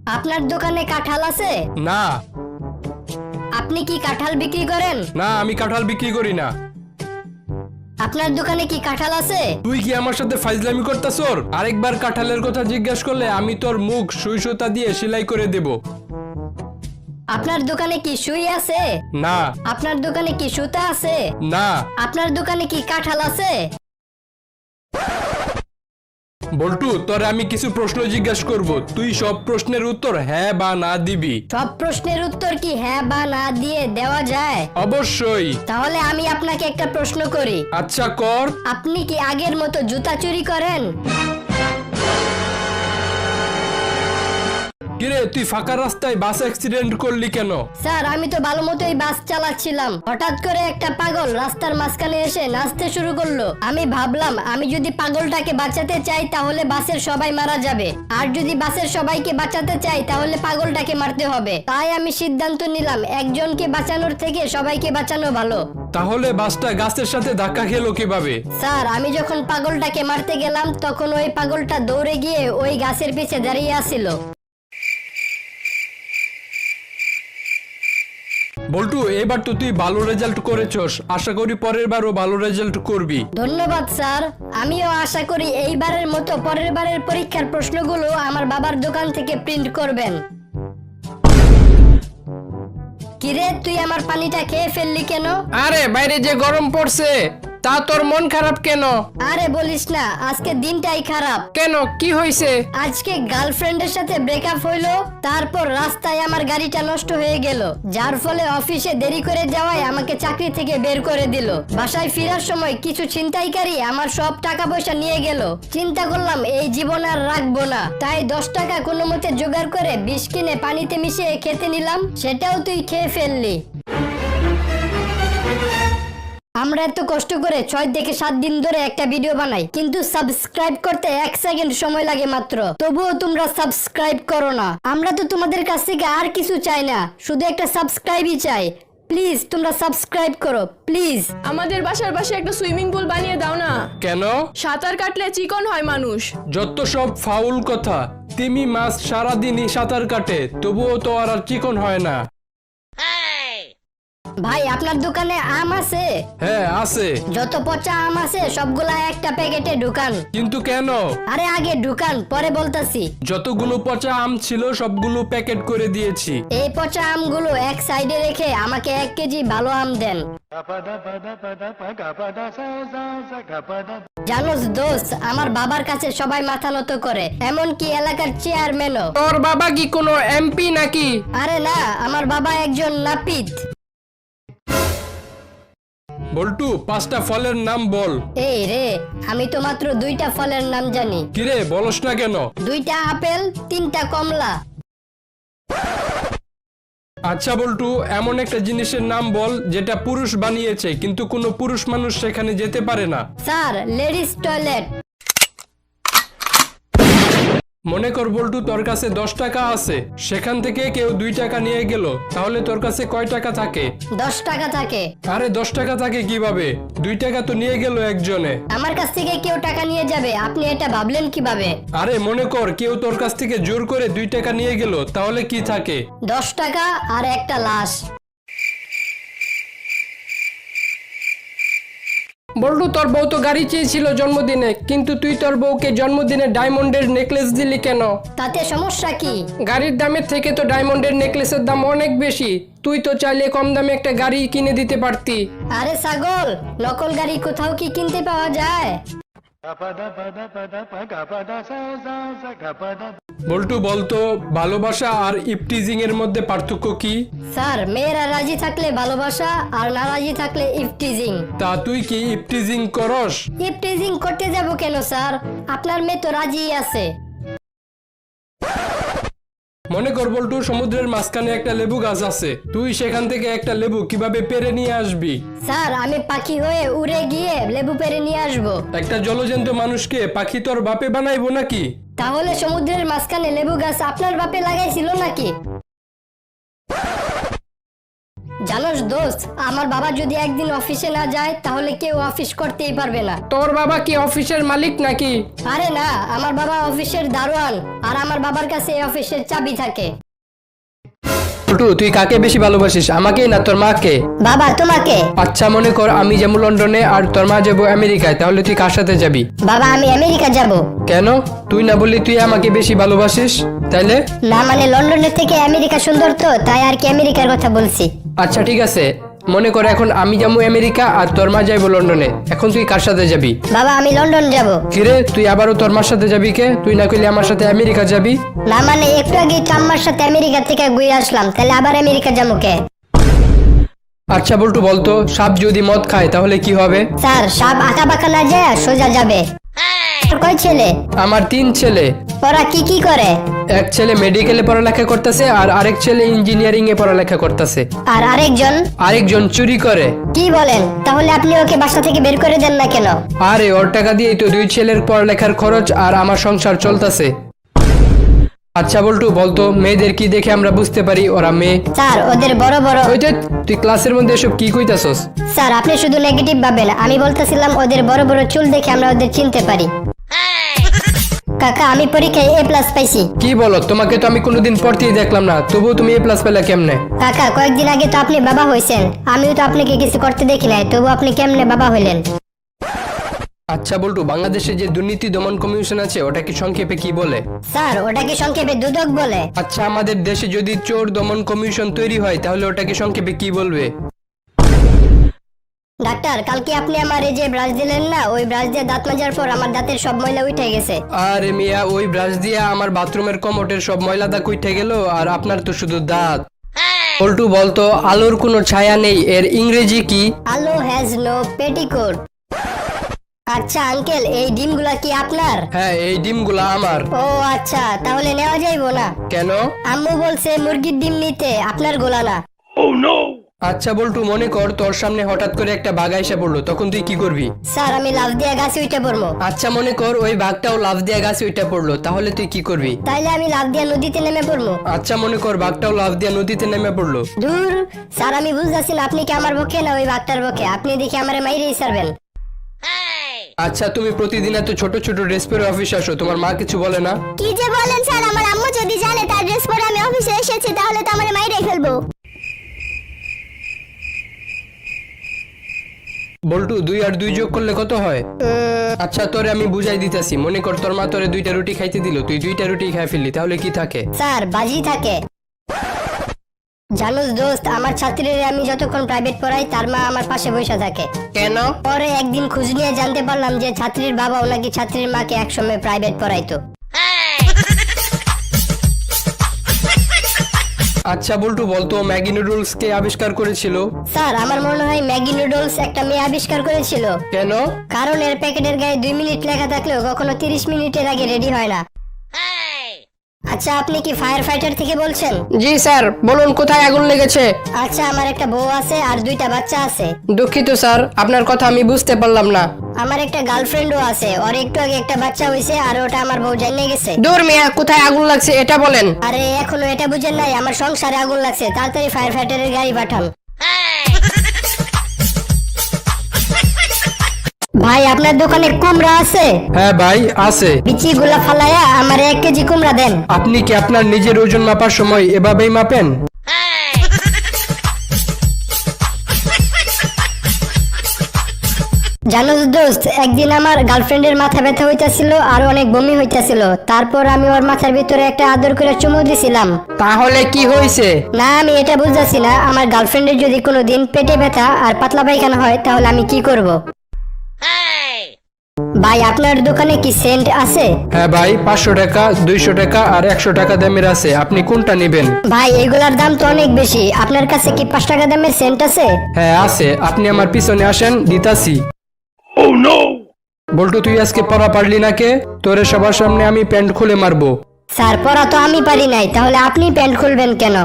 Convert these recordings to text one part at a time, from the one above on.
আপনার দোকানে কাঁঠাল আছে? না। আপনি কি কাঁঠাল বিক্রি করেন? না, আমি কাঁঠাল বিক্রি করি না। আপনার দোকানে কি কাঁঠাল আছে? তুই কি আমার সাথে ফাইজলামি করতাছর? আরেকবার কাঁঠালের কথা জিজ্ঞাসা করলে আমি তোর মুখ সুই সুতা দিয়ে সেলাই করে দেব। আপনার দোকানে কি সুই আছে? না। আপনার দোকানে কি সুতা আছে? না। আপনার দোকানে কি কাঁঠাল আছে? বল্টু, তোরে আমি কিছু প্রশ্ন জিজ্ঞাসা করব, তুই সব প্রশ্নের উত্তর হ্যাঁ বা না দিবি। সব প্রশ্নের উত্তর কি হ্যাঁ বা না দিয়ে দেওয়া যায়? অবশ্যই। তাহলে আমি আপনাকে একটা প্রশ্ন করি। আচ্ছা, কর। আপনি কি আগের মতো জুতা চুরি করেন? কিরে, তুই ফাঁকা রাস্তায় বাস অ্যাক্সিডেন্ট করলি কেন? স্যার, আমি তো ভালো মতোই বাস চালাচ্ছিলাম, হঠাৎ করে একটা পাগল রাস্তার মাঝখানে এসে নাচতে শুরু করলো। আমি ভাবলাম আমি যদি পাগলটাকে বাঁচাতে চাই তাহলে বাসের সবাই মারা যাবে, আর যদি বাসের সবাইকে বাঁচাতে চাই তাহলে পাগলটাকে মারতে হবে। তাই আমি সিদ্ধান্ত নিলাম একজনকে বাঁচানোর থেকে সবাইকে বাঁচানো ভালো। তাহলে বাসটা গাছের সাথে ধাক্কা খেলো কিভাবে? স্যার, আমি যখন পাগলটাকে মারতে গেলাম তখন ওই পাগলটা দৌড়ে গিয়ে ওই গাছের পিছে দাঁড়িয়ে আছিল। বল্টু, এবার তো তুই ভালো রেজাল্ট করেছস, আশা করি পরের বারও ভালো রেজাল্ট করবি। ধন্যবাদ স্যার, আমিও আশা করি এইবারের মতো পরের বারের পরীক্ষার প্রশ্নগুলো আমার বাবার দোকান থেকে প্রিন্ট করবেন। কিরে, তুই আমার পানিটা খেয়ে ফেললি কেন? আরে বাইরে যে গরম পড়ছে, তা তোর মন খারাপ কেন? আরে বলিস না, আজকে দিনটাই খারাপ। কেন, কি হয়েছে? আজকে গার্লফ্রেন্ডের সাথে ব্রেকআপ হইলো, তারপর রাস্তায় আমার গাড়িটা নষ্ট হয়ে গেল, যার ফলে অফিসে দেরি করে যাওয়ায় আমাকে চাকরি থেকে বের করে দিল। বাসায় ফেরার সময় কিছু ছিনতাইকারী আমার সব টাকা পয়সা নিয়ে গেল। চিন্তা করলাম এই জীবন আর রাখবো না, তাই 10 টাকা কোনো মতে জোগাড় করে বিষ কিনে পানিতে মিশিয়ে খেতে নিলাম, সেটাও তুই খেয়ে ফেললি। আমরা এত কষ্ট করে 6 থেকে 7 দিন ধরে একটা ভিডিও বানাই, কিন্তু সাবস্ক্রাইব করতে 1 সেকেন্ড সময় লাগে মাত্র, তবুও তোমরা সাবস্ক্রাইব করো না। আমরা তো তোমাদের কাছ থেকে আর কিছু চাই না, শুধু একটা সাবস্ক্রাইবই চাই। প্লিজ তোমরা সাবস্ক্রাইব করো, প্লিজ। আমাদের বাসার পাশে একটা সুইমিং পুল বানিয়ে দাও না। কেন? সাঁতার কাটলে চিকন হয় মানুষ। যত সব ফাউল কথা। তিমি মাছ সারাদিনই সাঁতার কাটে, তবুও তো আর চিকন হয় না। ভাই, আপনার দোকানে আম আছে? হ্যাঁ, আছে। যত পচা আম আছে সবগুলা একটা প্যাকেটে ঢুকান। কিন্তু কেন? আরে আগে ঢুকান, পরে বলতাছি। যতগুলো পচা আম ছিল সবগুলো প্যাকেট করে দিয়েছি। এই পচা আমগুলো এক সাইডে রেখে আমাকে 1 কেজি ভালো আম দেন। জানোস দোস্ত, আমার বাবার কাছে সবাই মাথা নত করে, এমনকি এলাকার চেয়ারম্যানও। তোর বাবা কি কোনো এমপি নাকি? আরে না, আমার বাবা একজন নাপিত। বল্টু, 5টা ফলের নাম বল। এই রে, আমি তো মাত্র 2টা ফলের নাম জানি। কিরে, বলস না কেন? 2টা আপেল, 3টা কমলা। আচ্ছা বল্টু, এমন একটা জিনিসের নাম বল যেটা পুরুষ বানিয়েছে কিন্তু কোনো পুরুষ মানুষ সেখানে যেতে পারে না। Sir, ladies toilet. মনে কর বল্টু, তোর কাছে 10 টাকা আছে, সেখান থেকে কেউ 2 টাকা নিয়ে গেল, তাহলে তোর কাছে কয় টাকা থাকে? 10 টাকা থাকে। আরে 10 টাকা থাকে কিভাবে? 2 টাকা তো নিয়ে গেল একজনে। আমার কাছ থেকে কেউ টাকা নিয়ে যাবে, আপনি এটা ভাবলেন কিভাবে? আরে মনে কর কেউ তোর কাছ থেকে জোর করে 2 টাকা নিয়ে গেল, তাহলে কি থাকে? 10 টাকা আর একটা লাশ। বল্টু, তোর বউ তো গাড়ি চেয়েছিল জন্মদিনে, কিন্তু তুই তোর বউকে জন্মদিনে ডায়মন্ডের নেকলেস দিলি কেন? তাতে সমস্যা কি? গাড়ির দামের থেকে তো ডায়মন্ডের নেকলেসের দাম অনেক বেশি। তুই তো চাইলে কম দামে একটা গাড়ি কিনে দিতে পারতি। আরে ছাগল, নকল গাড়ি কোথাও কি কিনতে পাওয়া যায়? বল্টু, বলতো ভালোবাসা আর ইপটিজিং এর মধ্যে পার্থক্য কি? স্যার, মেয়েরা রাজি থাকলে ভালোবাসা, আর না রাজি থাকলে ইফটিজিং। তা তুই কি ইপটিজিং করস? ইফটিজিং করতে যাব কেন স্যার? আপনার মেয়ে তো রাজি আছে। মনে কর বল্টু, সমুদ্রের মাঝখানে একটা লেবু গাছ আছে, তুই সেখান থেকে একটা লেবু কিভাবে পেরে নিয়ে আসবি? স্যার, আমি পাখি হয়ে উড়ে গিয়ে লেবু পেরে নিয়ে আসবো। একটা জলজন্ত মানুষকে পাখি তোর বাপে বানাইবো নাকি? তাহলে সমুদ্রের মাঝখানে লেবু গাছ আপনার বাপে লাগাইছিল নাকি? জানোস দোস্ত, আমার বাবা যদি একদিন অফিসে না যায় তাহলে কেউ অফিস করতেই পারবে না। তোর বাবা কি অফিসের মালিক নাকি? আরে না, আমার বাবা অফিসের দারোয়ান, আর আমার বাবার কাছে এই অফিসের চাবি থাকে। বল্টু, তুই কাকে বেশি ভালোবাসিস, আমাকে না তোর মাকে? বাবা, তোমাকে। আচ্ছা মনে কর আমি যাবো লন্ডনে আর তোর মা যাবো আমেরিকায়, তাহলে তুই কার সাথে যাবি? বাবা, আমি আমেরিকা যাব। কেন? তুই না বললি তুই আমাকে বেশি ভালোবাসিস, তাইলে? না মানে লন্ডনের থেকে আমেরিকা সুন্দর তো, তাই আর কি আমেরিকার কথা বলছি। আচ্ছা ঠিক আছে, মনে কর এখন আমি যাবো আমেরিকা আর তোর মা যাইবো লন্ডনে, এখন তুই কার সাথে যাবি? বাবা, আমি লন্ডন যাব। কিরে, তুই আবারও তোর মার সাথে যাবি কে? তুই না কইলে আমার সাথে আমেরিকা যাবি? না মানে একটু আগে তো আম্মার সাথে আমেরিকা থেকে ঘুরে আসলাম, তাহলে আবার আমেরিকা যাবো কে? আচ্ছা বল্টু বলতো, সাপ যদি মদ খায় তাহলে কি হবে? স্যার, সাপ আঁকা বাঁকা না যায় সোজা যাবে। কয় ছেলে? আমার 3 ছেলে। ওরা কি কি করে? এক ছেলে মেডিকেলে পড়ালেখা করতেছে আর আরেক ছেলে ইঞ্জিনিয়ারিং এ পড়ালেখা করতেছে। আর আরেকজন চুরি করে। কি বলেন? তাহলে আপনি ওকে বাসা থেকে বের করে দেন না কেন? আরে ওর টাকা দিয়েই তো 2 ছেলের পড়ালেখার খরচ আর আমার সংসার চলতেছে। আচ্ছা বল্টু বলতো, মেয়েদের কি দেখে আমরা বুঝতে পারি ওরা মেয়ে? স্যার, ওদের বড় বড়। ওই যে, তুই ক্লাসের মধ্যে এসব কি কইতাছস? স্যার, আপনি শুধু নেগেটিভ ভাবেন, আমি বলতেছিলাম ওদের বড় বড় চুল দেখে আমরা ওদের চিনতে পারি। কাকা, আমি পরীক্ষায় A+ পাইছি। কি বলো? তোমাকে তো আমি কোনোদিন পড়তেই দেখলাম না, তবুও তুমি A+ পেলে কেমনে? কাকা, কয়েকদিন আগে তো আপনি বাবা হয়েছেন, আমিও তো আপনাকে কিছু করতে দেখি নাই, তবু আপনি কেমনে বাবা হইলেন? আচ্ছা বল্টু, বাংলাদেশে যে দুর্নীতি দমন কমিশন আছে ওটা কি সংক্ষেপে কি বলে? স্যার, ওটাকে সংক্ষেপে দুদক বলে। আচ্ছা, আমাদের দেশে যদি চোর দমন কমিশন তৈরি হয় তাহলে ওটাকে সংক্ষেপে কি বলবে? ডাক্তার, কালকে আপনি আমার এই যে ব্রাশ দিলেন না, ওই ব্রাশ দিয়ে দাঁত মাজার পর আমার দাঁতের সব ময়লা উঠে গেছে। আরে মিয়া, ওই ব্রাশ দিয়ে আমার বাথরুমের কমোটের সব ময়লা দাগ উঠে গেল, আর আপনার তো শুধু দাঁত। বল্টু বলতো, আলোর কোনো ছায়া নেই এর ইংরেজি কি? আলো হ্যাজ নো পেটিকোট। আচ্ছা আঙ্কেল, এই ডিমগুলা কি আপনার? হ্যাঁ, এই ডিমগুলা আমার। ও আচ্ছা, তাহলে নেওয়া যাইবো না? কেন? আম্মু বলছে মুরগির ডিম নিতে, আপনার গোলা না। আচ্ছা বল্টু, মনে কর তোর সামনে হঠাৎ করে একটা বাঘ এসে পড়লো, তখন তুই কি করবি? স্যার, আমি লাফ দিয়ে গাছে উঠে পড়বো। আচ্ছা মনে কর ওই বাঘটাও লাফ দিয়ে গাছে উঠে পড়লো, তাহলে তুই কি করবি? তাইলে আমি লাফ দিয়ে নদীতে নেমে পড়বো। আচ্ছা মনে কর বাঘটাও লাফ দিয়ে নদীতে নেমে পড়লো। দূর স্যার, আমি বুঝতেছি না আপনি কি আমার পক্ষে না ওই বাঘটার পক্ষে, আপনি দেখি আমার মাইরেই ছাড়বেন। আচ্ছা, তুমি প্রতিদিন এত ছোট ছোট ড্রেস পরে অফিসে আসো, তোমার মা কিছু বলে না? কি যে বলেন স্যার, আমার আম্মু যদি জানে তার ড্রেস পরে আমি অফিসে এসেছি তাহলে তো আমার মাইরেই ফেলবো। বল্টু, 2 আর 2 যোগ করলে কত হয়? আচ্ছা তোরে আমি বুঝাই দিতেছি, মনে কর তোর মা তোরে 2টা রুটি খাইতে দিল, তুই 2টা রুটি খাই ফেললি, তাহলে কি থাকে? স্যার, বাজি থাকে। জানোস দোস্ত, আমার ছাত্রীদের আমি যতক্ষণ প্রাইভেট পড়াই তার মা আমার পাশে বসে থাকে। কেন? পরে একদিন খোঁজ নিয়ে জানতে পারলাম যে ছাত্রীর বাবা নাকি ছাত্রীর মাকে একসময় প্রাইভেট পড়াইতো। আচ্ছা বল্টু বলতো, ম্যাগি নুডলস কে আবিষ্কার করেছিল? স্যার, আমার মনে হয় ম্যাগি নুডলস একটা মেয়ে আবিষ্কার করেছিল। কেন? কারণ এর প্যাকেটের গায়ে 2 মিনিট লেখা থাকলেও কখনো 30 মিনিটের আগে রেডি হয় না। আচ্ছা, আপনি কি ফায়ার ফাইটার থেকে বলছেন? জি স্যার, বলুন কোথায় আগুন লেগেছে? আচ্ছা, আমার একটা বউ আছে আর 2টা বাচ্চা আছে। দুঃখিত স্যার, আপনার কথা আমি বুঝতে পারলাম না। আমার একটা গার্লফ্রেন্ডও আছে, ওর একটু আগে একটা বাচ্চা হয়েছে আর ওটা আমার বউ জানিয়ে গেছে। দূর মিয়া, কোথায় আগুন লাগছে এটা বলেন। আরে এখনো এটা বুঝেন নাই, আমার সংসারে আগুন লাগছে, তাড়াতাড়ি ফায়ার ফাইটারের গাড়ি পাঠান। ভাই, আপনার দোকানে কুমড়া আছে? হ্যাঁ ভাই আছে। বিচিগুলা ফালায়া আমারে 1 কেজি কুমড়া দেন। আপনি কি আপনার নিজের ওজন মাপার সময় এভাবেই মাপেন? জানোস দোস্ত, একদিন আমার গার্লফ্রেন্ডের মাথা ব্যথা হইতাছিল আর অনেক বমি হইতাছিল, তারপর আমি ওর মাথার ভিতরে একটা আদর করে চুমু দিছিলাম। তাহলে কি হয়েছে? না, আমি এটা বুঝতেছি না, আমার গার্লফ্রেন্ডের যদি কোনোদিন পেটে ব্যথা আর পাতলা পায়খানা হয় তাহলে আমি কি করব? ভাই, আপনার দোকানে কি সেন্ট আছে? হ্যাঁ ভাই, 500 টাকা, 200 টাকা আর 100 টাকা দামের আছে, আপনি কোনটা নেবেন? ভাই, এগুলার দাম তো অনেক বেশি, আপনার কাছে কি 5 টাকা দামের সেন্ট আছে? হ্যাঁ আছে, আপনি আমার পিছনে আসেন, দিতাছি। বল্টু, তুই আজকে পড়া পারলি না কে? তোরে সবার সামনে আমি প্যান্ট খুলে মারবো। স্যার, পড়া তো আমি পারি নাই, তাহলে আপনি প্যান্ট খুলবেন কেন?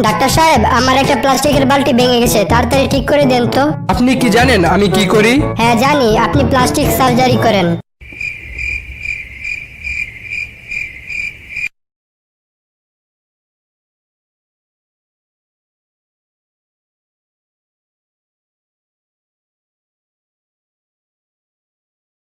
ডাক্তার সাহেব, আমার একটা প্লাস্টিকের বালতি ভেঙে গেছে, তাড়াতাড়ি ঠিক করে দেন তো। আপনি কি জানেন আমি কি করি? হ্যাঁ জানি, আপনি প্লাস্টিক সার্জারি করেন।